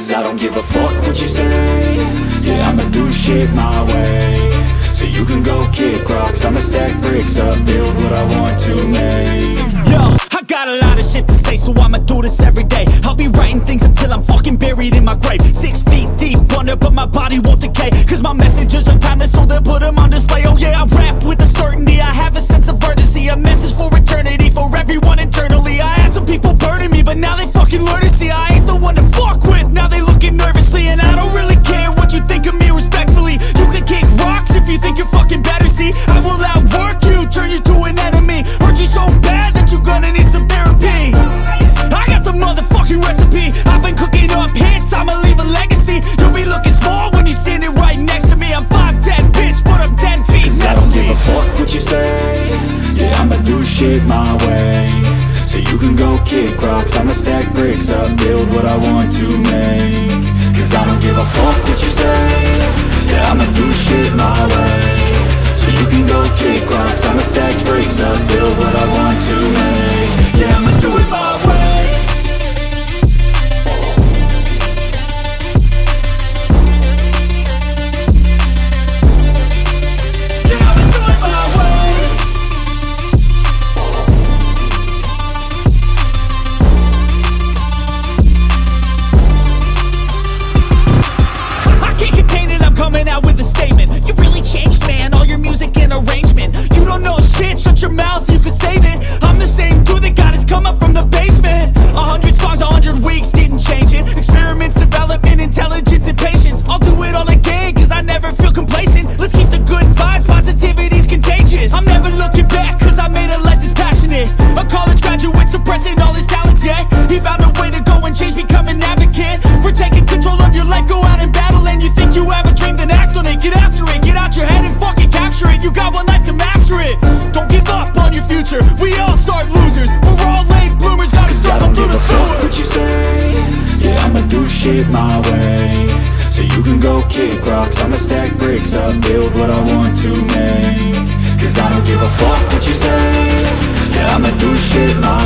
Cause I don't give a fuck what you say. Yeah, I'ma do shit my way. So you can go kick rocks, I'ma stack bricks up, build what I want to make. Yo, I got a lot of shit to say, so I'ma do this every day. I'll be writing things until I'm fucking buried in my grave. 6 feet deep under, but my body won't decay. Cause my messages are timeless, so they'll put them on display. Oh yeah, I rap with a certainty, I have a sense of urgency. A message for eternity, for everyone internally. I had some people burning me, but now they fucking learn to see I ain't the one to fuck with, now they looking nervously. And I don't really care what you think of me, respectfully. You can kick rocks if you think you're fucking better, see. I will outwork you, turn you to an enemy. Hurt you so bad that you're gonna need some therapy. I got the motherfucking recipe, I've been cooking up hits, I'ma leave a legacy. You'll be looking small when you're standing right next to me. I'm 5'10", bitch, but I'm 10 feet. Cause I don't give a fuck what you say. Yeah, I'ma do shit my way. So you can go kick rocks, I'ma stack bricks up, build what I want to make. Cause I don't give a fuck what you say. Yeah, I'ma do shit my way. So you can go kick rocks, I'ma stack bricks up, build what I want to make. Yeah, I'ma do it my way. Music and arrangement. You don't know shit, shut your mouth, you can save it. I'm the same dude that got his come up from the basement. 100 songs, 100 weeks, didn't change it. Experiments, development, intelligence, and patience. I'll do it all again, cause I never feel complacent. Let's keep the good vibes, positivity's contagious. I'm never looking back, cause I made a life that's passionate. A college graduate suppressing all his talents, yeah. He found a way to go and change, become an advocate. For taking control of your life, go out and battle. And you think you have a dream, then act on it. Get after it, get out your head and fucking capture it. You got one life to master it. Don't give up on your future. We all start losers. We're all late bloomers. Gotta struggle through the sewer. I don't give a fuck what you say. Yeah, I'ma do shit my way. So you can go kick rocks, I'ma stack bricks up, build what I want to make. Cause I don't give a fuck what you say. Yeah, I'ma do shit my